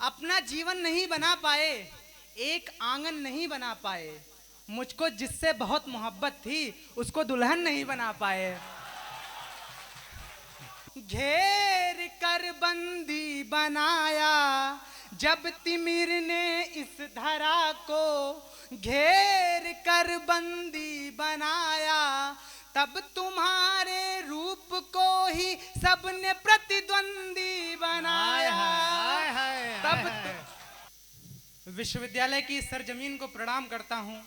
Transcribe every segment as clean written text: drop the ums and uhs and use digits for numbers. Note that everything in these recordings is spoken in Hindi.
अपना जीवन नहीं बना पाए, एक आंगन नहीं बना पाए, मुझको जिससे बहुत मोहब्बत थी उसको दुल्हन नहीं बना पाए। घेर कर बंदी बनाया जब तिमिर ने इस धरा को, घेर कर बंदी बनाया तब तुम्हारे रूप को ही सबने प्रतिद्वंदी बनाया। तब विश्वविद्यालय की सरजमीन को प्रणाम करता हूं।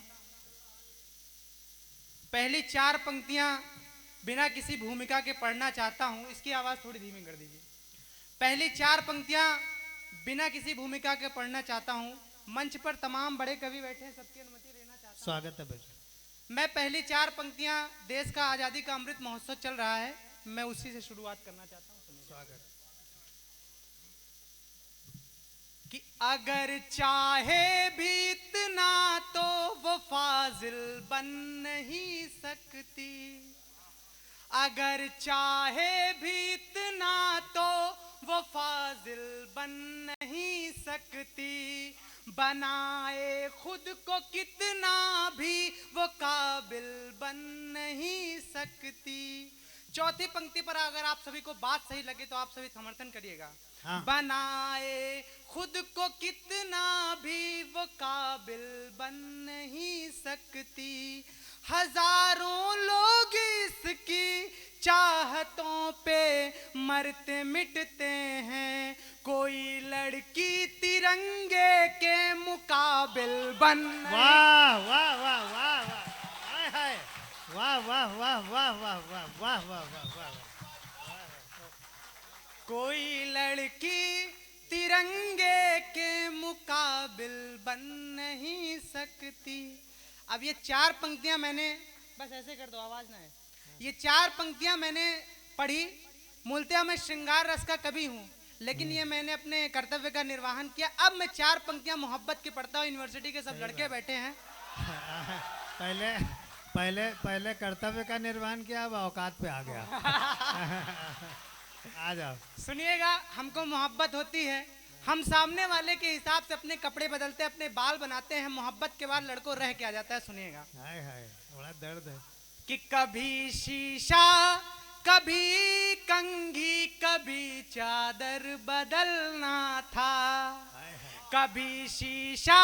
पहली 4 पंक्तियां बिना किसी भूमिका के पढ़ना चाहता हूं। इसकी आवाज थोड़ी धीमी कर दीजिए। पहली 4 पंक्तियां बिना किसी भूमिका के पढ़ना चाहता हूं। मंच पर तमाम बड़े कवि बैठे हैं, सबकी अनुमति लेना चाहता हूं। स्वागत है बेटा। मैं पहली 4 पंक्तियां, देश का आजादी का अमृत महोत्सव चल रहा है, मैं उसी से शुरुआत करना चाहता हूं। स्वागत। कि अगर चाहे भी इतना तो वो फाजिल बन नहीं सकती, अगर चाहे भी इतना तो वो फाजिल बन नहीं सकती, बनाए खुद को कितना भी वो काबिल बन नहीं सकती। चौथी पंक्ति पर अगर आप सभी को बात सही लगे तो आप सभी समर्थन करिएगा। हाँ। बनाए खुद को कितना भी वो काबिल बन नहीं सकती, हजारों लोग इसकी चाहतों पे मरते मिटते हैं, कोई लड़की तिरंगे के मुकाबिल बन। वाह वाह वाह वाह वाह, हाय हाय, वाह वाह वाह वाह वाह वाह वाह वाह वाह वाह। कोई लड़की तिरंगे के मुकाबिल बन नहीं सकती। अब ये 4 पंक्तियां मैंने, बस ऐसे कर दो, आवाज ना है। ये 4 पंक्तियां मैंने पढ़ी। मूलतः मैं श्रृंगार रस का कवि हूँ, लेकिन ये मैंने अपने कर्तव्य का निर्वहन किया। अब मैं 4 पंक्तियां मोहब्बत की पढ़ता हूँ। यूनिवर्सिटी के सब लड़के बैठे हैं। पहले पहले पहले कर्तव्य का निर्वहन किया, अब औकात पे आ गया। आ जाओ। सुनिएगा, हमको मोहब्बत होती है, हम सामने वाले के हिसाब से अपने कपड़े बदलते हैं, अपने बाल बनाते हैं। मोहब्बत के बाद लड़कों रह के आ जाता है। सुनिएगा। हाय हाय, बड़ा दर्द है। कि कभी शीशा, कभी कंघी, कभी चादर बदलना था, कभी शीशा।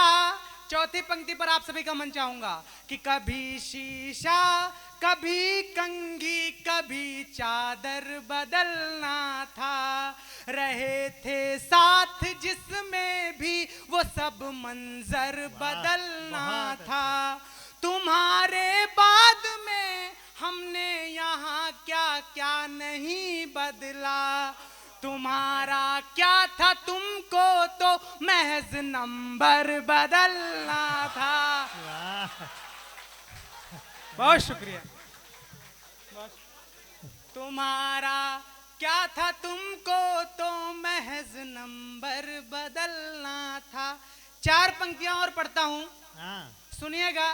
चौथी पंक्ति पर आप सभी का मन चाहूंगा कि कभी शीशा, कभी कंघी, कभी चादर बदलना था, रहे थे साथ जिसमें भी वो सब मंजर बदलना था। तुम्हारे बाद में हमने यहाँ क्या क्या नहीं बदला, तुम्हारा क्या था तुमको तो महज नंबर बदलना था। बहुत शुक्रिया। तुम्हारा क्या था तुमको तो महज नंबर बदलना था। 4 पंक्तियां और पढ़ता हूं। हाँ। सुनिएगा।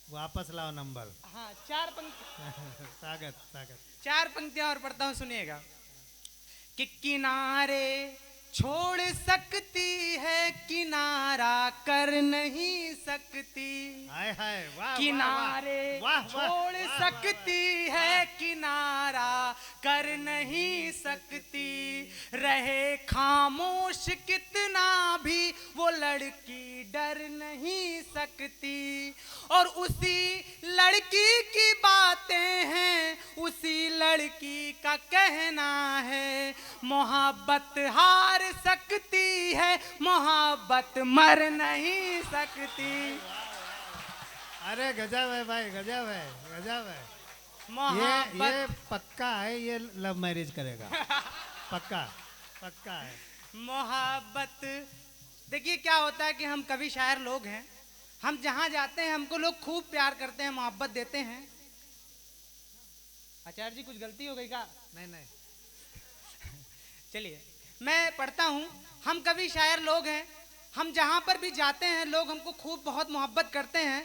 वापस लाओ नंबर। हाँ, 4 पंक्ति। स्वागत स्वागत। 4 पंक्तियां और पढ़ता हूं। सुनिएगा। कि किनारे छोड़ सकती है, किनारा कर नहीं सकती, हाय हाय, वाह किनारे वाह, छोड़ वाह, सकती है, किनारा कर नहीं सकती, रहे खामोश कितना भी वो लड़की डर नहीं सकती। और उसी लड़की की बातें हैं, उसी लड़की का कहना है, मोहब्बत हार सकती है, मोहब्बत मर नहीं सकती। अरे गजब है भाई, गजब है, गजब है। ये पक्का है, ये लव मैरिज करेगा। पक्का पक्का है। मोहब्बत, देखिए क्या होता है कि हम कवि शायर लोग हैं, हम जहां जाते हैं हमको लोग खूब प्यार करते हैं, मोहब्बत देते हैं। आचार्य जी कुछ गलती हो गई क्या? नहीं नहीं, चलिए मैं पढ़ता हूं। हम कवि शायर लोग हैं, हम जहां पर भी जाते हैं लोग हमको खूब बहुत मोहब्बत करते हैं,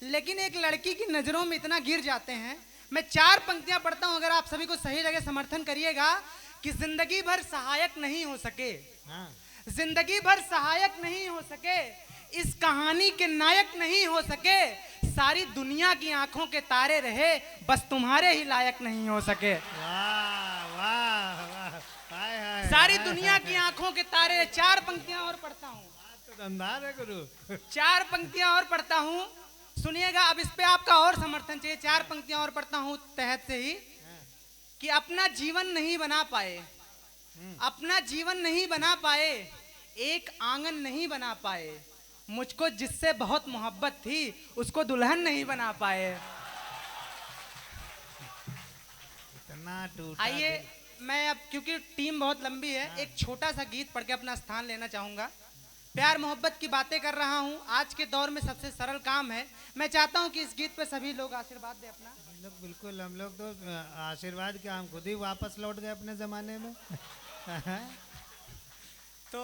लेकिन एक लड़की की नजरों में इतना गिर जाते हैं। मैं 4 पंक्तियां पढ़ता हूं, अगर आप सभी को सही लगे समर्थन करिएगा। कि जिंदगी भर सहायक नहीं हो सके, हाँ। जिंदगी भर सहायक नहीं हो सके, इस कहानी के नायक नहीं हो सके, सारी दुनिया की आंखों के तारे रहे, बस तुम्हारे ही लायक नहीं हो सके। वाह वाह वाह, हाय हाय, सारी हाय, दुनिया हाय, की आंखों के तारे। 4 पंक्तियां और पढ़ता हूँ, तो दमदार है गुरु। 4 पंक्तियां और पढ़ता हूँ, सुनिएगा। अब इस पे आपका और समर्थन चाहिए। 4 पंक्तियां और पढ़ता हूँ तहत से ही, कि अपना जीवन नहीं बना पाए, अपना जीवन नहीं बना पाए, एक आंगन नहीं बना पाए, मुझको जिससे बहुत मोहब्बत थी उसको दुल्हन नहीं बना पाए। इतना टूटा आइए, दिल। मैं अब क्योंकि टीम बहुत लंबी है, एक छोटा सा गीत पढ़ के अपना स्थान लेना चाहूंगा। प्यार मोहब्बत की बातें कर रहा हूँ, आज के दौर में सबसे सरल काम है। मैं चाहता हूँ कि इस गीत पे सभी लोग आशीर्वाद दें अपना। हम लोग बिल्कुल, हम लोग तो आशीर्वाद के, हम खुद ही वापस लौट गए अपने जमाने में। तो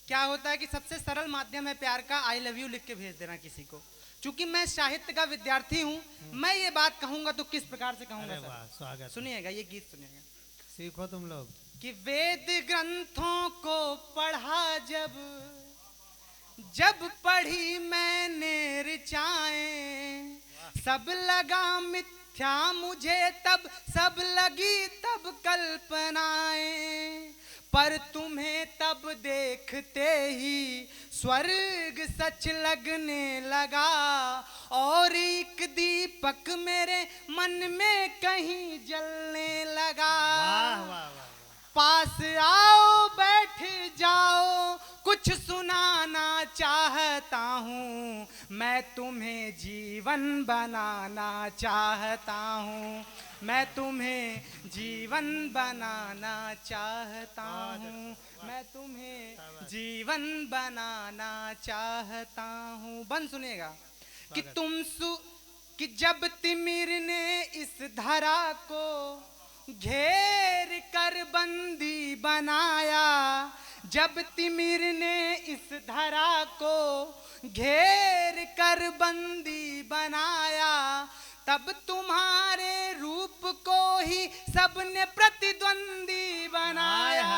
क्या होता है कि सबसे सरल माध्यम है प्यार का, आई लव यू लिख के भेज देना किसी को। चूंकि मैं साहित्य का विद्यार्थी हूँ, मैं ये बात कहूंगा तो किस प्रकार से कहूंगा अरे सर? वाह, स्वागत। सुनिएगा, ये गीत सुनिएगा। सीखो तुम लोग। कि वेद ग्रंथों को पढ़ा जब पढ़ी मैंने ऋचाएं, सब लगा मिथ्या मुझे तब, सब लगी तब कल्पनाएं, पर तुम्हें तब देखते ही स्वर्ग सच लगने लगा, और एक दीपक मेरे मन में कहीं जलने लगा। वाह वाह वाह, पास आओ बैठ जाओ, कुछ सुनाना चाहता हूँ, मैं तुम्हें जीवन बनाना चाहता हूँ, मैं तुम्हें जीवन बनाना चाहता हूँ, मैं तुम्हें जीवन बनाना चाहता हूँ। बन सुनिएगा। कि कि जब तिमिर ने इस धरा को घेर कर बंदी बनाया, जब तिमिर ने इस धरा को घेर कर बंदी बनाया, तब तुम्हारे रूप को ही सबने प्रतिद्वंदी बनाया।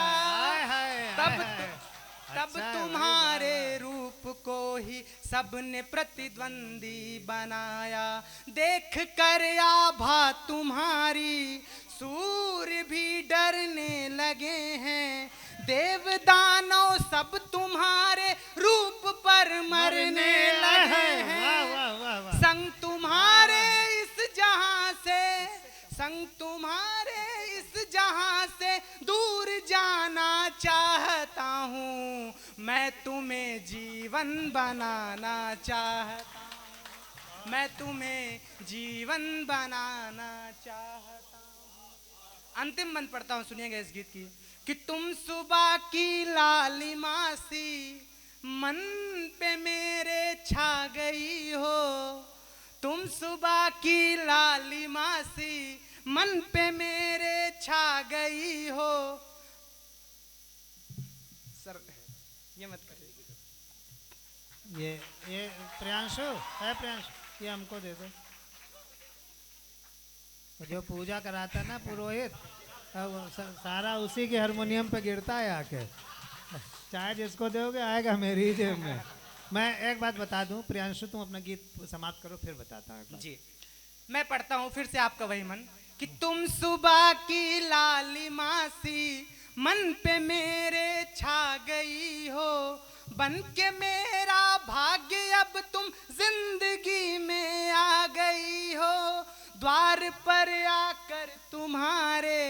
तब तुम्हारे रूप को ही सबने प्रतिद्वंदी बनाया, देख कर आभा तुम्हारी सूर्य भी डरने लगे हैं, देव दानव सब तुम्हारे रूप पर मरने लगे हैं। संग तुम्हारे इस जहां से, संग तुम्हारे इस जहां से दूर जाना चाहता हूँ, मैं तुम्हें जीवन बनाना चाहता हूँ, मैं तुम्हें जीवन बनाना चाहता हूँ। अंतिम बंद पढ़ता हूँ, सुनिएगा इस गीत की। कि तुम सुबह की लालिमा सी मन पे मेरे छा गई हो, तुम सुबह की लालिमा सी मन पे मेरे छा गई हो। सर ये मत करिए। ये प्रियांशु है, प्रियांशु ये हमको दे दो। जो पूजा कराता ना पुरोहित, सारा उसी के हारमोनियम पे गिरता है आके। चाहे जिसको दोगे आएगा मेरी जेब में। मैं एक बात बता दूं, प्रियांशु तुम अपना गीत समाप्त करो, फिर बताता हूँ। जी मैं पढ़ता हूँ फिर से आपका वही मन। कि तुम सुबह की लालिमा सी मन पे मेरे छा गई हो, बन के मेरा भाग्य अब तुम जिंदगी में आ गई हो। द्वार पर आकर तुम्हारे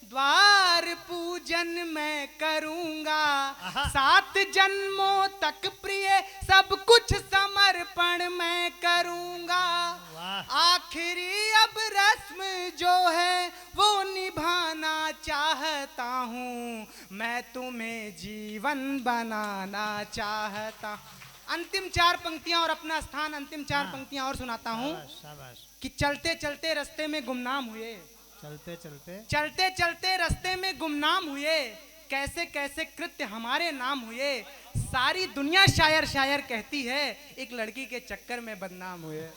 द्वार पूजन मैं करूंगा, 7 जन्मों तक प्रिय सब कुछ समर्पण मैं करूंगा। आखिरी अब रस्म जो है वो निभाना चाहता हूँ, मैं तुम्हें जीवन बनाना चाहता। अंतिम 4 पंक्तियां और अपना स्थान, अंतिम 4 पंक्तियां और सुनाता हूँ। कि चलते चलते रास्ते में गुमनाम हुए, चलते चलते चलते चलते रास्ते में गुमनाम हुए, कैसे कैसे कृत्य हमारे नाम हुए। सारी दुनिया शायर शायर कहती है, एक लड़की के चक्कर में बदनाम हुए।